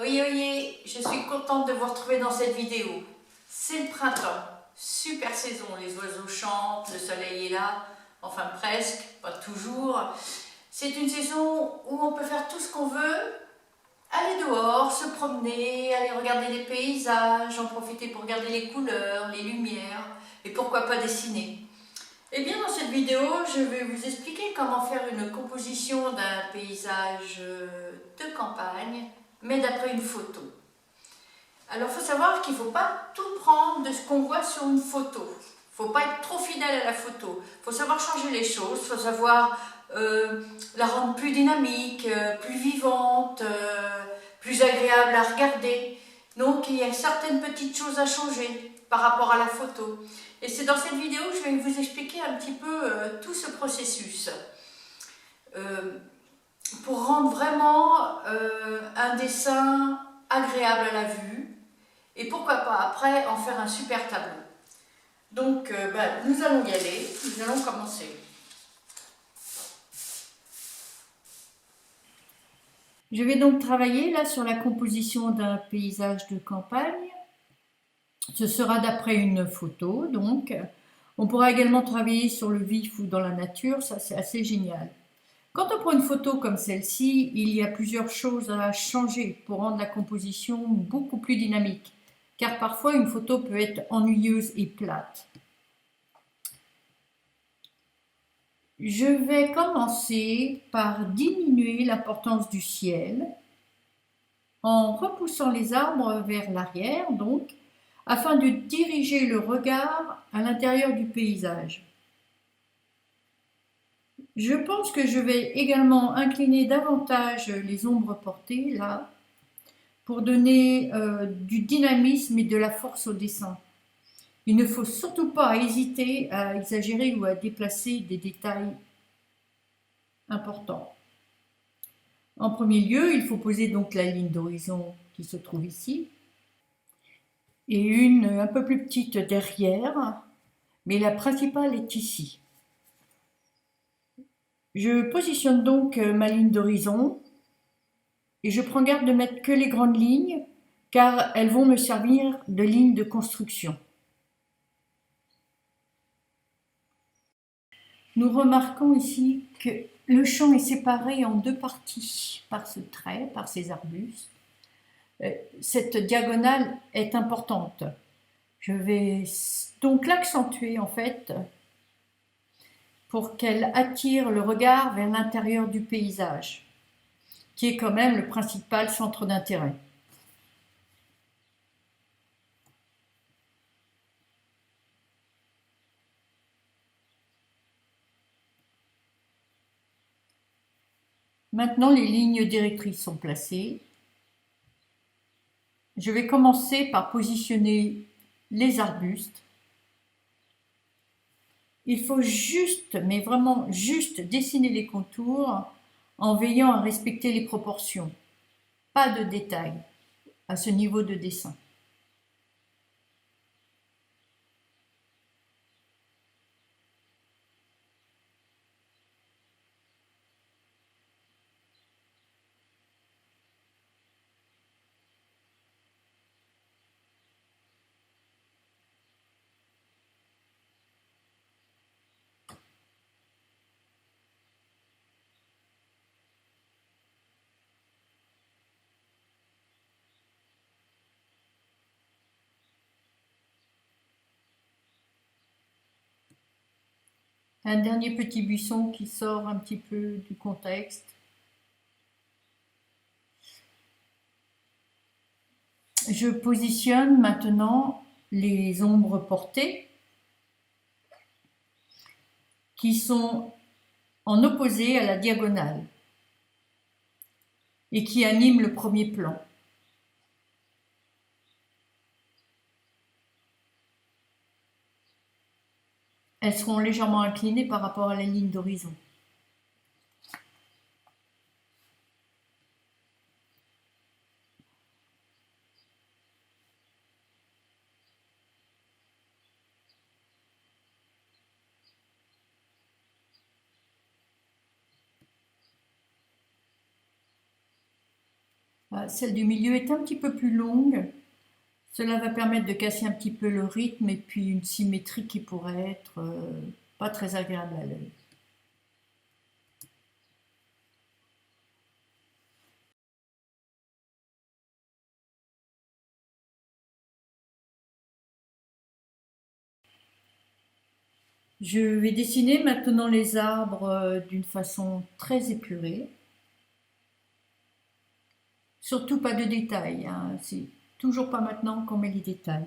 Oyez, je suis contente de vous retrouver dans cette vidéo. C'est le printemps, super saison, les oiseaux chantent, le soleil est là, enfin presque, pas toujours. C'est une saison où on peut faire tout ce qu'on veut, aller dehors, se promener, aller regarder les paysages, en profiter pour regarder les couleurs, les lumières, et pourquoi pas dessiner. Eh bien, dans cette vidéo, je vais vous expliquer comment faire une composition d'un paysage de campagne, mais d'après une photo. Alors, il faut savoir qu'il ne faut pas tout prendre de ce qu'on voit sur une photo. Il ne faut pas être trop fidèle à la photo. Il faut savoir changer les choses, il faut savoir la rendre plus dynamique, plus vivante, plus agréable à regarder. Donc, il y a certaines petites choses à changer par rapport à la photo. Et c'est dans cette vidéo que je vais vous expliquer un petit peu tout ce processus. Pour rendre vraiment un dessin agréable à la vue et pourquoi pas après en faire un super tableau. Donc nous allons y aller, nous allons commencer. Je vais donc travailler là sur la composition d'un paysage de campagne. Ce sera d'après une photo, donc. On pourra également travailler sur le vif ou dans la nature, ça c'est assez génial. Quand on prend une photo comme celle-ci, il y a plusieurs choses à changer pour rendre la composition beaucoup plus dynamique, car parfois une photo peut être ennuyeuse et plate. Je vais commencer par diminuer l'importance du ciel en repoussant les arbres vers l'arrière, donc, afin de diriger le regard à l'intérieur du paysage. Je pense que je vais également incliner davantage les ombres portées, là, pour donner du dynamisme et de la force au dessin. Il ne faut surtout pas hésiter à exagérer ou à déplacer des détails importants. En premier lieu, il faut poser donc la ligne d'horizon qui se trouve ici, et une un peu plus petite derrière, mais la principale est ici. Je positionne donc ma ligne d'horizon et je prends garde de mettre que les grandes lignes car elles vont me servir de ligne de construction. Nous remarquons ici que le champ est séparé en deux parties par ce trait, par ces arbustes. Cette diagonale est importante. Je vais donc l'accentuer en fait pour qu'elle attire le regard vers l'intérieur du paysage, qui est quand même le principal centre d'intérêt. Maintenant, les lignes directrices sont placées. Je vais commencer par positionner les arbustes. Il faut juste, mais vraiment juste, dessiner les contours en veillant à respecter les proportions. Pas de détails à ce niveau de dessin. Un dernier petit buisson qui sort un petit peu du contexte. Je positionne maintenant les ombres portées qui sont en opposé à la diagonale et qui animent le premier plan. Elles seront légèrement inclinées par rapport à la ligne d'horizon. Celle du milieu est un petit peu plus longue. Cela va permettre de casser un petit peu le rythme et puis une symétrie qui pourrait être pas très agréable à l'œil. Je vais dessiner maintenant les arbres d'une façon très épurée. Surtout pas de détails, hein. C'est toujours pas maintenant qu'on met les détails.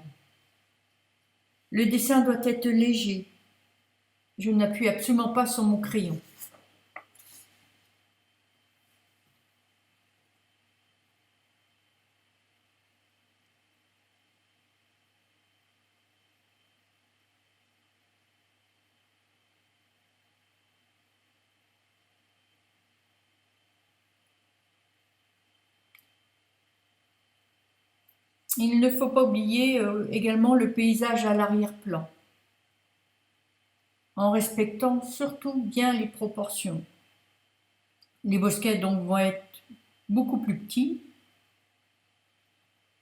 Le dessin doit être léger. Je n'appuie absolument pas sur mon crayon. Il ne faut pas oublier également le paysage à l'arrière-plan, en respectant surtout bien les proportions. Les bosquets donc vont être beaucoup plus petits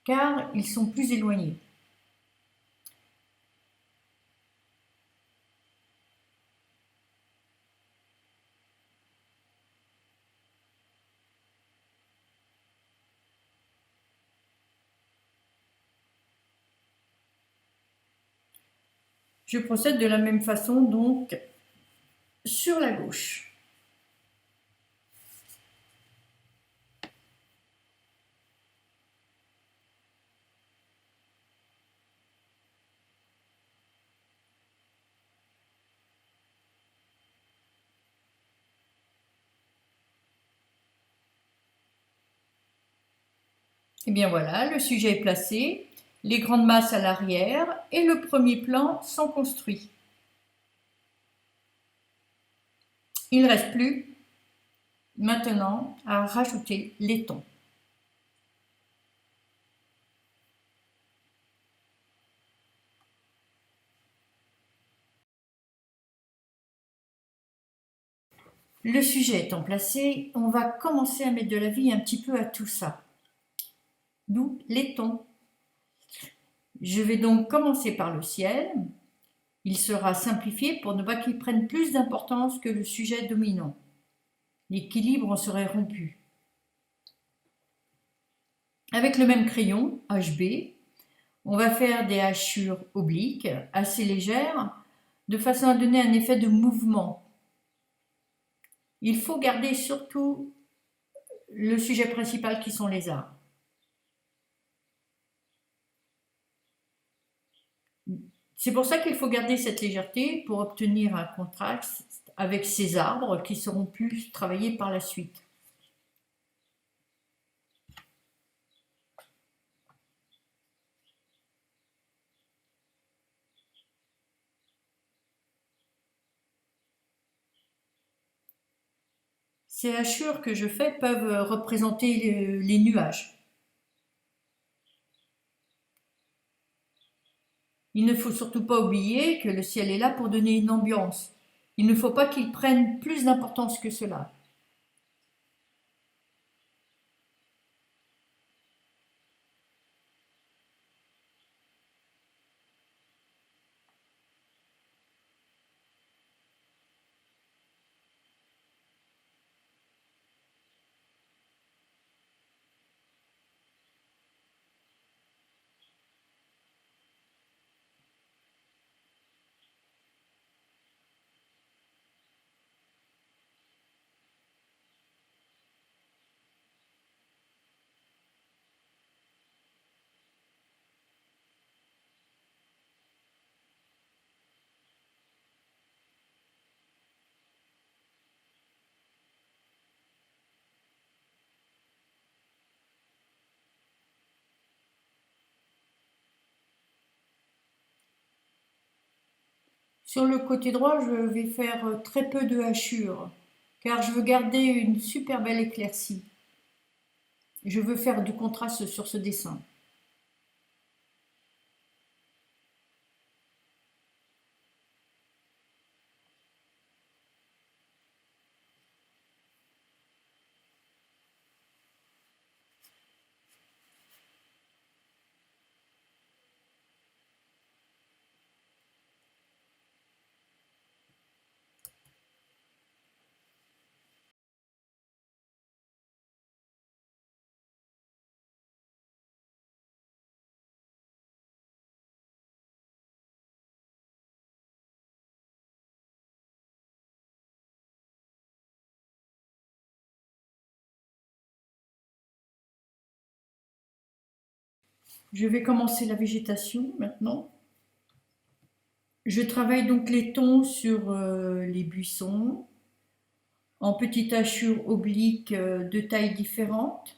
car ils sont plus éloignés. Je procède de la même façon donc sur la gauche. Et bien voilà, le sujet est placé, les grandes masses à l'arrière et le premier plan sont construits. Il ne reste plus maintenant à rajouter les tons. Le sujet étant placé, on va commencer à mettre de la vie un petit peu à tout ça. D'où les tons. Je vais donc commencer par le ciel. Il sera simplifié pour ne pas qu'il prenne plus d'importance que le sujet dominant. L'équilibre en serait rompu. Avec le même crayon, HB, on va faire des hachures obliques assez légères de façon à donner un effet de mouvement. Il faut garder surtout le sujet principal qui sont les arbres. C'est pour ça qu'il faut garder cette légèreté pour obtenir un contraste avec ces arbres qui seront plus travaillés par la suite. Ces hachures que je fais peuvent représenter les nuages. Il ne faut surtout pas oublier que le ciel est là pour donner une ambiance. Il ne faut pas qu'il prenne plus d'importance que cela. Sur le côté droit, je vais faire très peu de hachures, car je veux garder une super belle éclaircie. Je veux faire du contraste sur ce dessin. Je vais commencer la végétation maintenant. Je travaille donc les tons sur les buissons, en petites hachures obliques de tailles différentes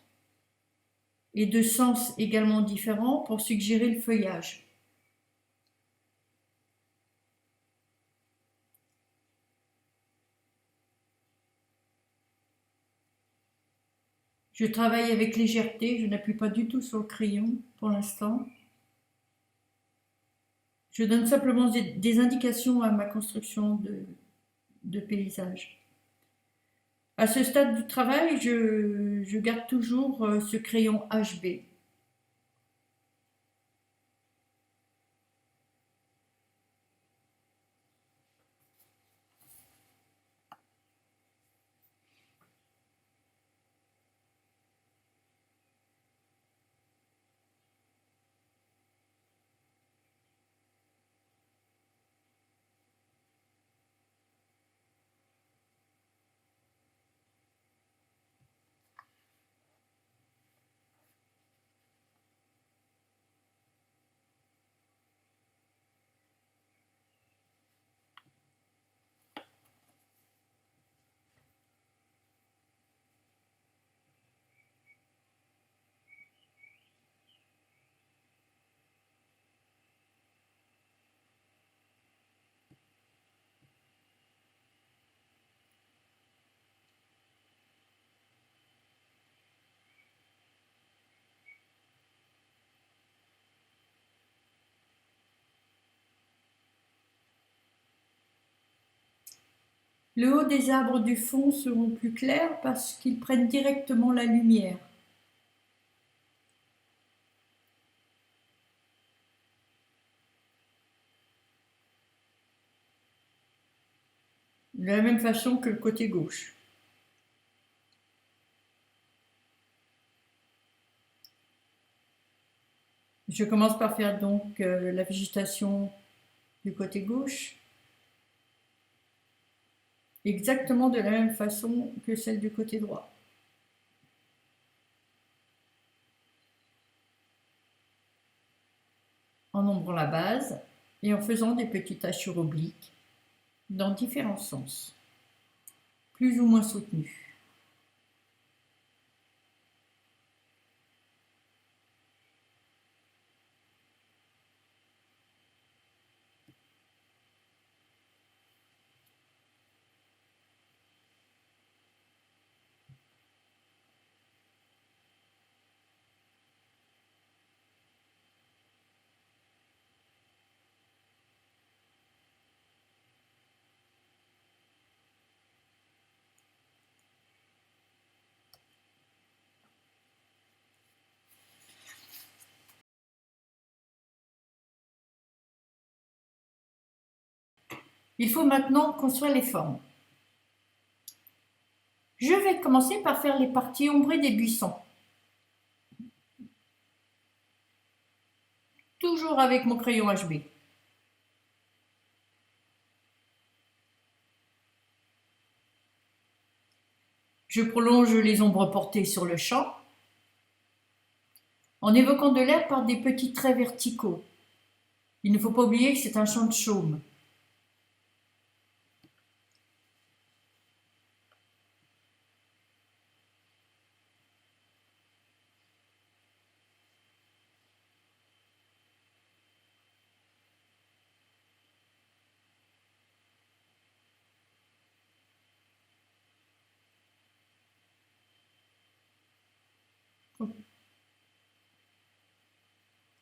et de sens également différents pour suggérer le feuillage. Je travaille avec légèreté, je n'appuie pas du tout sur le crayon pour l'instant. Je donne simplement des indications à ma construction de paysage. À ce stade du travail, je garde toujours ce crayon HB. Le haut des arbres du fond seront plus clairs parce qu'ils prennent directement la lumière. De la même façon que le côté gauche. Je commence par faire donc la végétation du côté gauche, exactement de la même façon que celle du côté droit. En ombrant la base et en faisant des petites hachures obliques dans différents sens, plus ou moins soutenus. Il faut maintenant construire les formes. Je vais commencer par faire les parties ombrées des buissons. Toujours avec mon crayon HB. Je prolonge les ombres portées sur le champ en évoquant de l'air par des petits traits verticaux. Il ne faut pas oublier que c'est un champ de chaume.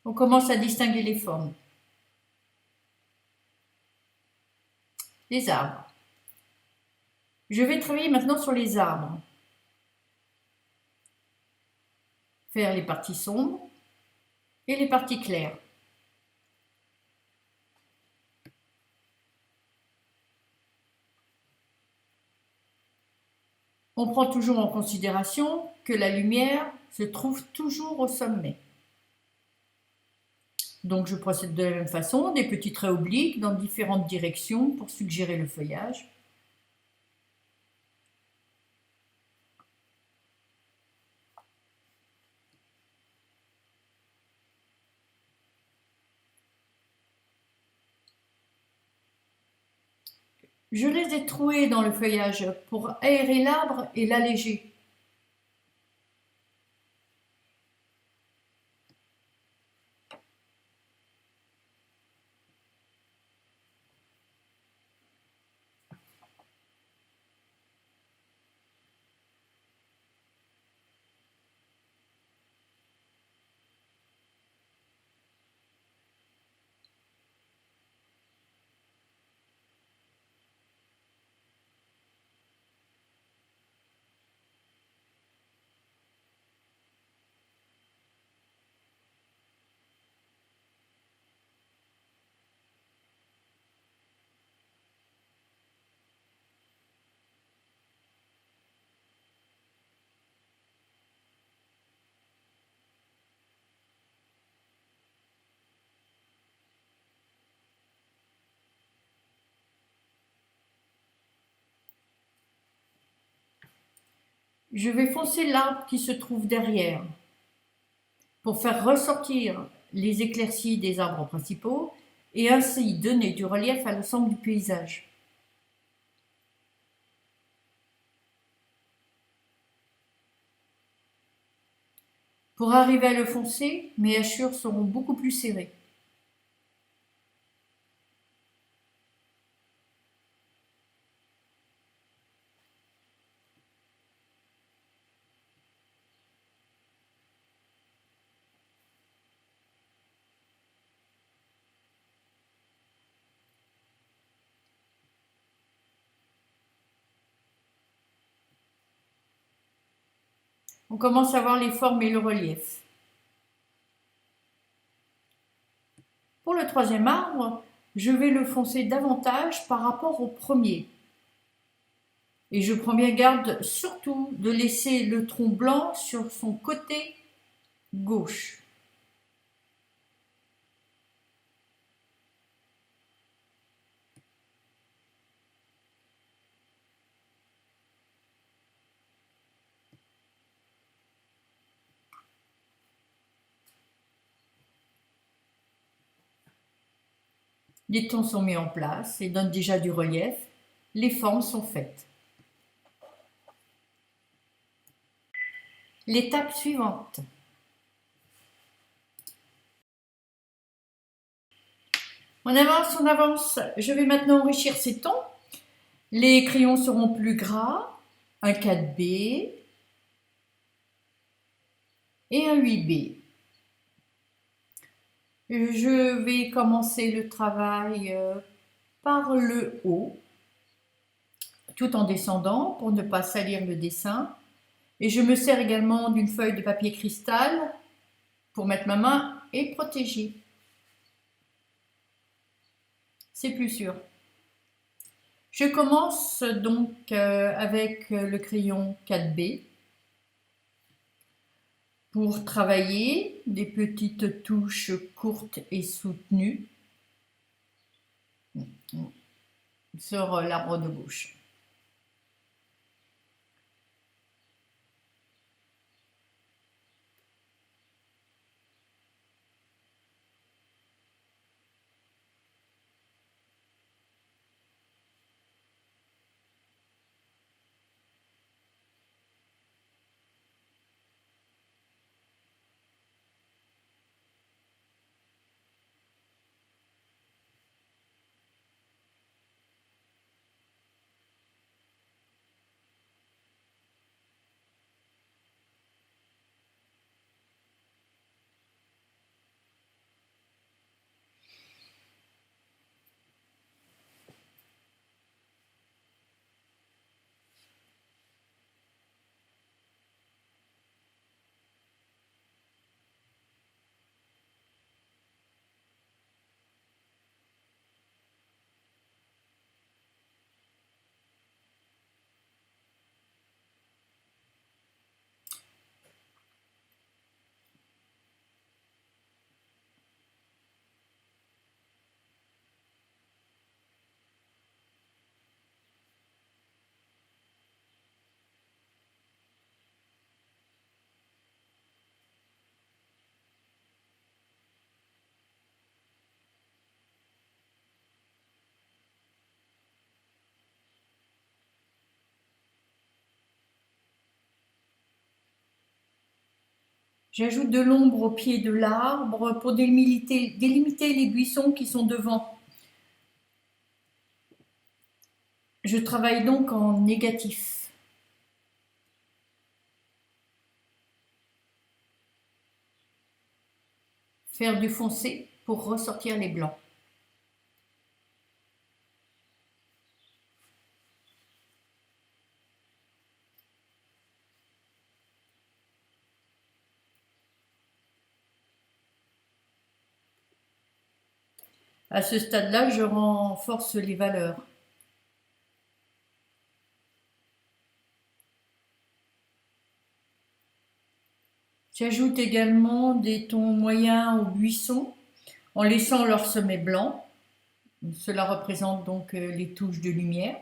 On commence à distinguer les formes. Les arbres. Je vais travailler maintenant sur les arbres. Faire les parties sombres et les parties claires. On prend toujours en considération que la lumière se trouve toujours au sommet. Donc je procède de la même façon, des petits traits obliques dans différentes directions pour suggérer le feuillage. Je les ai troués dans le feuillage pour aérer l'arbre et l'alléger. Je vais foncer l'arbre qui se trouve derrière pour faire ressortir les éclaircies des arbres principaux et ainsi donner du relief à l'ensemble du paysage. Pour arriver à le foncer, mes hachures seront beaucoup plus serrées. On commence à voir les formes et le relief. Pour le troisième arbre, je vais le foncer davantage par rapport au premier. Et je prends bien garde surtout de laisser le tronc blanc sur son côté gauche. Les tons sont mis en place et donnent déjà du relief. Les formes sont faites. L'étape suivante. On avance, on avance. Je vais maintenant enrichir ces tons. Les crayons seront plus gras, un 4B et un 8B. Je vais commencer le travail par le haut, tout en descendant pour ne pas salir le dessin. Et je me sers également d'une feuille de papier cristal pour mettre ma main et protéger. C'est plus sûr. Je commence donc avec le crayon 4B pour travailler des petites touches courtes et soutenues sur l'arbre de gauche. J'ajoute de l'ombre au pied de l'arbre pour délimiter les buissons qui sont devant. Je travaille donc en négatif. Faire du foncé pour ressortir les blancs. À ce stade-là, je renforce les valeurs. J'ajoute également des tons moyens aux buissons en laissant leur sommet blanc. Cela représente donc les touches de lumière.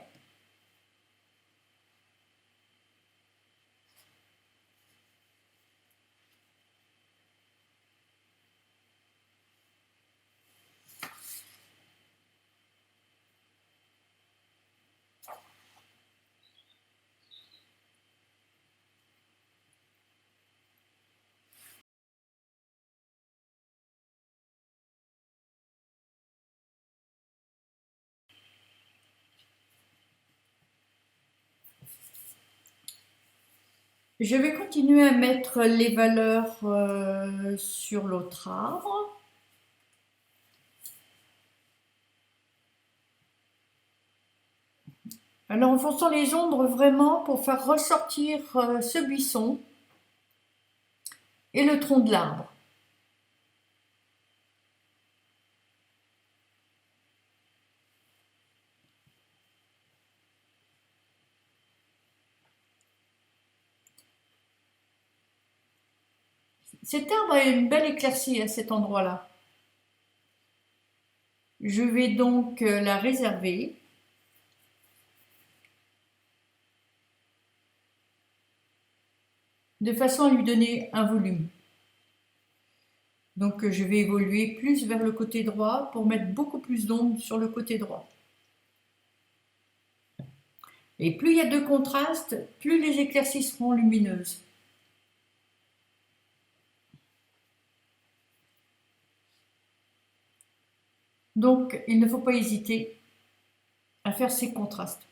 Je vais continuer à mettre les valeurs sur l'autre arbre. Alors en fonçant les ombres vraiment pour faire ressortir ce buisson et le tronc de l'arbre. Cet arbre a une belle éclaircie à cet endroit-là. Je vais donc la réserver. De façon à lui donner un volume. Donc je vais évoluer plus vers le côté droit pour mettre beaucoup plus d'ombre sur le côté droit. Et plus il y a de contraste, plus les éclaircies seront lumineuses. Donc il ne faut pas hésiter à faire ces contrastes.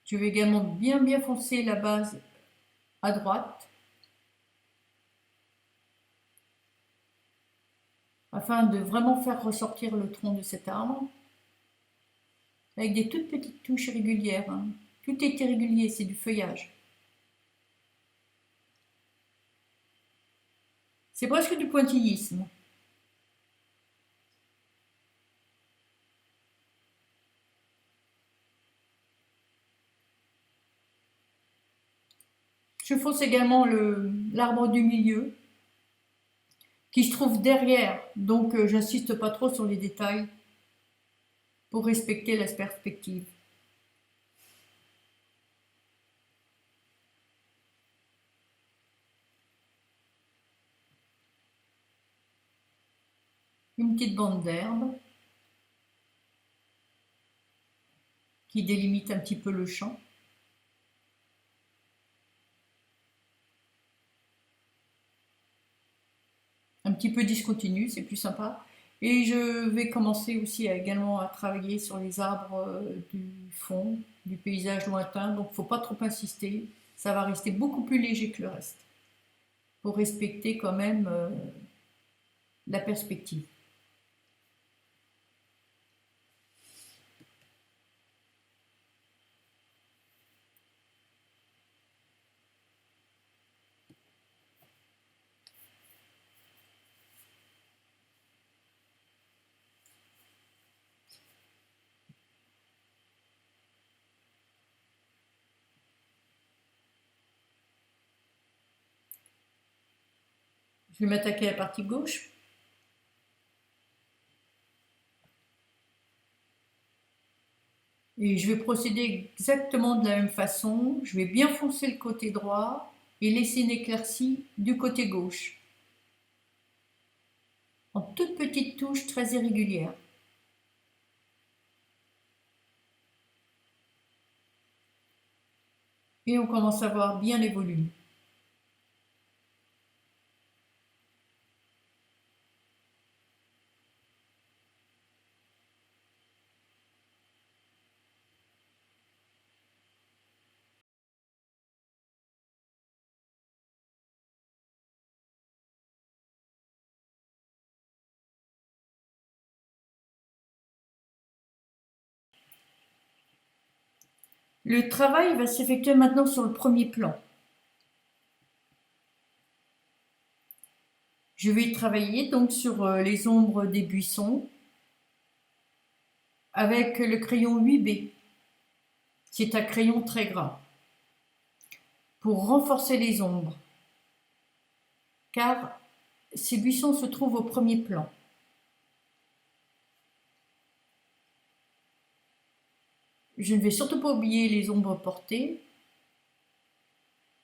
Je vais également bien foncer la base à droite afin de vraiment faire ressortir le tronc de cet arbre avec des toutes petites touches régulières. Tout est irrégulier, c'est du feuillage. C'est presque du pointillisme. Je fonce également l'arbre du milieu qui se trouve derrière, donc j'insiste pas trop sur les détails pour respecter la perspective. Une petite bande d'herbe qui délimite un petit peu le champ. Un petit peu discontinu, c'est plus sympa. Et je vais commencer aussi également à travailler sur les arbres du fond, du paysage lointain. Donc il ne faut pas trop insister, ça va rester beaucoup plus léger que le reste. Pour respecter quand même la perspective. Je vais m'attaquer à la partie gauche. Et je vais procéder exactement de la même façon. Je vais bien foncer le côté droit et laisser une éclaircie du côté gauche. en toutes petites touches très irrégulières. Et on commence à voir bien les volumes. Le travail va s'effectuer maintenant sur le premier plan. Je vais travailler donc sur les ombres des buissons avec le crayon 8B. C'est un crayon très gras pour renforcer les ombres, car ces buissons se trouvent au premier plan. Je ne vais surtout pas oublier les ombres portées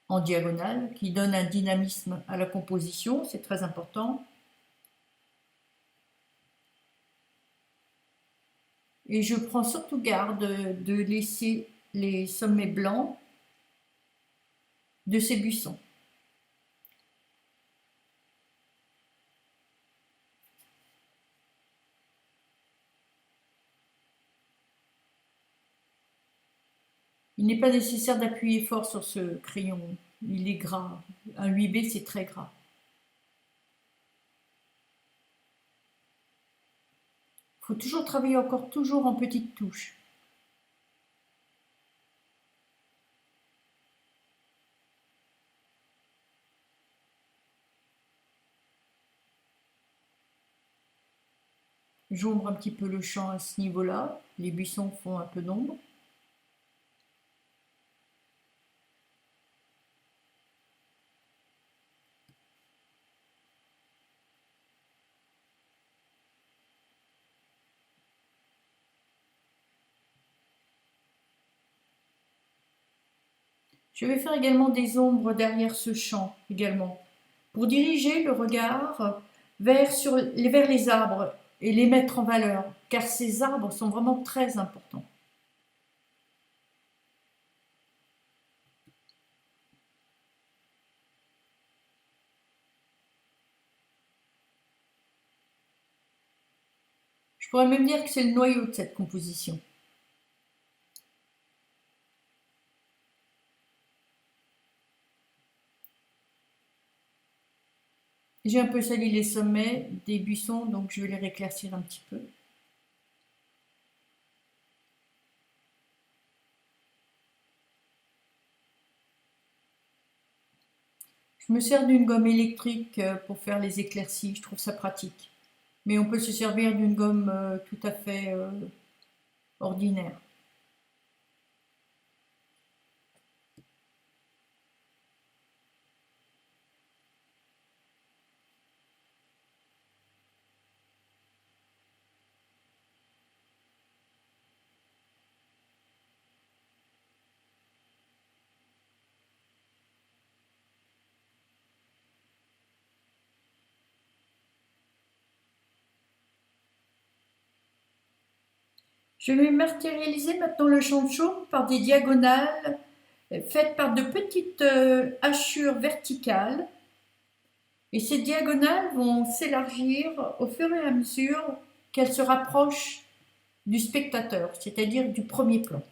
en diagonale qui donnent un dynamisme à la composition, c'est très important. Et je prends surtout garde de laisser les sommets blancs de ces buissons. Il n'est pas nécessaire d'appuyer fort sur ce crayon, il est gras. Un 8B, c'est très gras. Il faut toujours travailler encore toujours en petites touches. J'ombre un petit peu le champ à ce niveau-là. Les buissons font un peu d'ombre. Je vais faire également des ombres derrière ce champ également, pour diriger le regard vers les arbres et les mettre en valeur, car ces arbres sont vraiment très importants. Je pourrais même dire que c'est le noyau de cette composition. J'ai un peu sali les sommets des buissons, donc je vais les réclaircir un petit peu. Je me sers d'une gomme électrique pour faire les éclaircies, je trouve ça pratique. Mais on peut se servir d'une gomme tout à fait ordinaire. Je vais matérialiser maintenant le champ de chaume par des diagonales faites par de petites hachures verticales. Et ces diagonales vont s'élargir au fur et à mesure qu'elles se rapprochent du spectateur, c'est-à-dire du premier plan.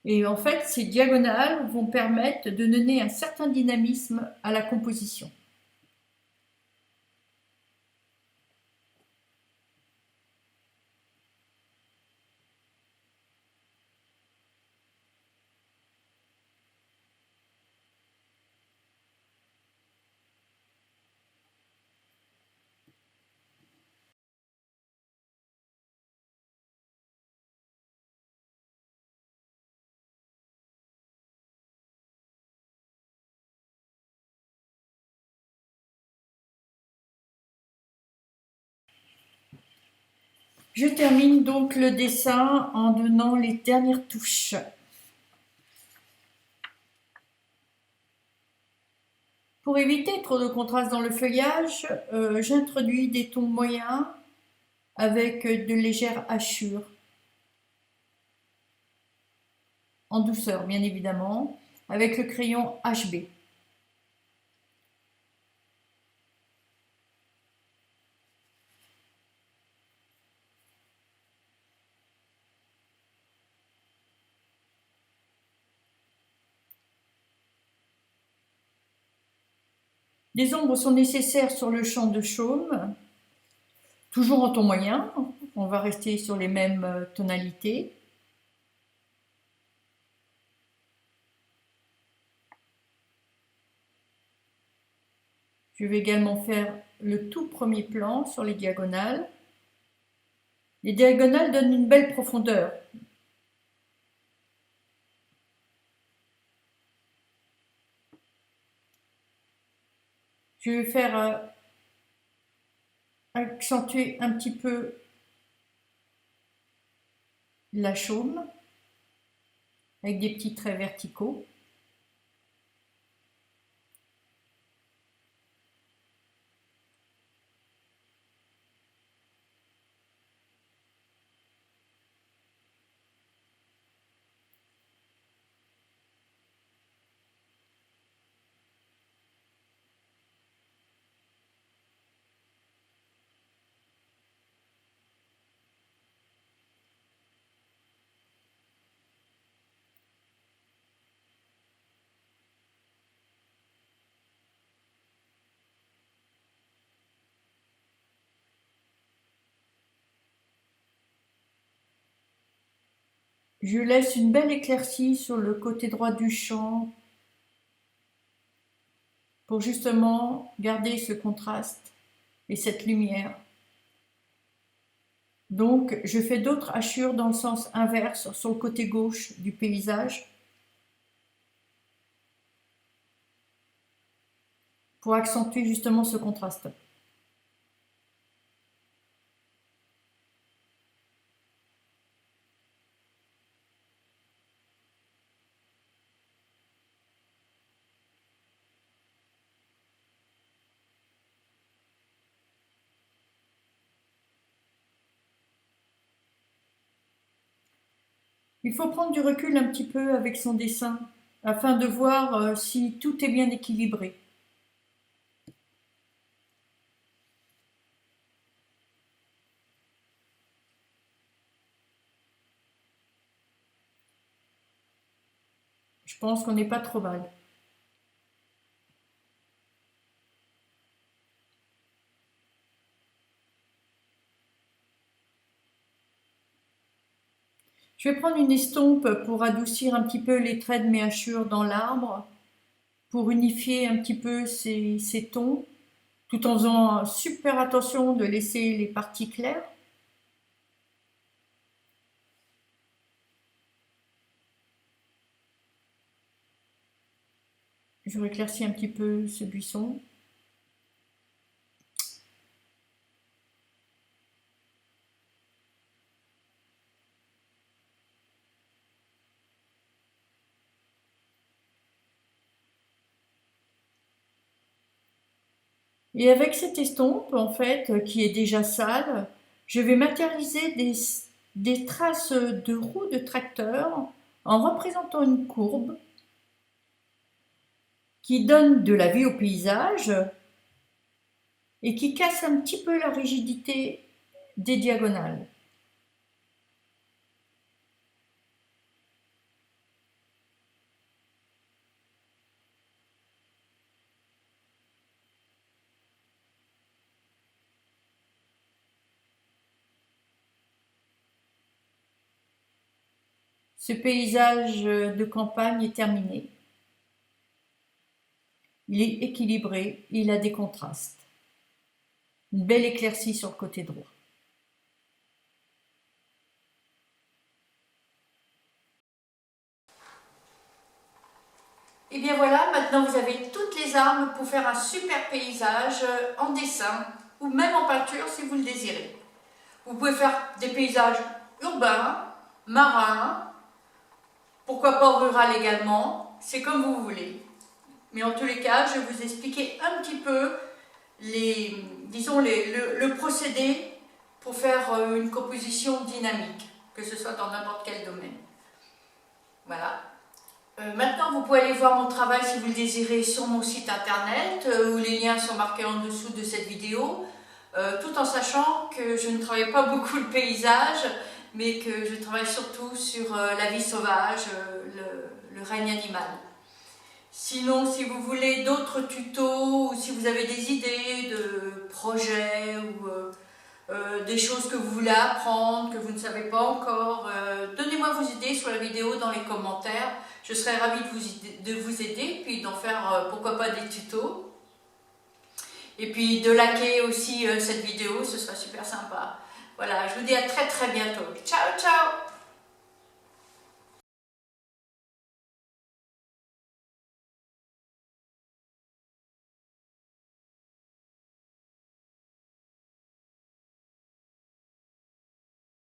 Et en fait, ces diagonales vont permettre de donner un certain dynamisme à la composition. Je termine donc le dessin en donnant les dernières touches. Pour éviter trop de contraste dans le feuillage, j'introduis des tons moyens avec de légères hachures, en douceur bien évidemment, avec le crayon HB. Les ombres sont nécessaires sur le champ de chaume, toujours en ton moyen, on va rester sur les mêmes tonalités. Je vais également faire le tout premier plan sur les diagonales. Les diagonales donnent une belle profondeur. Je vais faire accentuer un petit peu la chaume avec des petits traits verticaux. Je laisse une belle éclaircie sur le côté droit du champ pour justement garder ce contraste et cette lumière. Donc, je fais d'autres hachures dans le sens inverse sur le côté gauche du paysage pour accentuer justement ce contraste. Il faut prendre du recul un petit peu avec son dessin afin de voir si tout est bien équilibré. Je pense qu'on n'est pas trop mal. Je vais prendre une estompe pour adoucir un petit peu les traits de mes hachures dans l'arbre, pour unifier un petit peu ces tons, tout en faisant super attention de laisser les parties claires. Je éclaircis un petit peu ce buisson. Et avec cette estompe, en fait, qui est déjà sale, je vais matérialiser des traces de roues de tracteur en représentant une courbe qui donne de la vie au paysage et qui casse un petit peu la rigidité des diagonales. Ce paysage de campagne est terminé. Il est équilibré, il a des contrastes. Une belle éclaircie sur le côté droit. Et bien voilà, maintenant vous avez toutes les armes pour faire un super paysage en dessin ou même en peinture si vous le désirez. Vous pouvez faire des paysages urbains, marins, pourquoi pas rural également, c'est comme vous voulez. Mais en tous les cas, je vais vous expliquer un petit peu le procédé pour faire une composition dynamique, que ce soit dans n'importe quel domaine. Voilà. Maintenant, vous pouvez aller voir mon travail si vous le désirez sur mon site internet, où les liens sont marqués en dessous de cette vidéo, tout en sachant que je ne travaille pas beaucoup le paysage, mais que je travaille surtout sur la vie sauvage, le règne animal. Sinon, si vous voulez d'autres tutos, ou si vous avez des idées de projets, ou des choses que vous voulez apprendre, que vous ne savez pas encore, donnez-moi vos idées sur la vidéo dans les commentaires. Je serais ravie de vous aider, puis d'en faire pourquoi pas des tutos. Et puis de liker aussi cette vidéo, ce sera super sympa. Voilà, je vous dis à très très bientôt. Ciao ciao!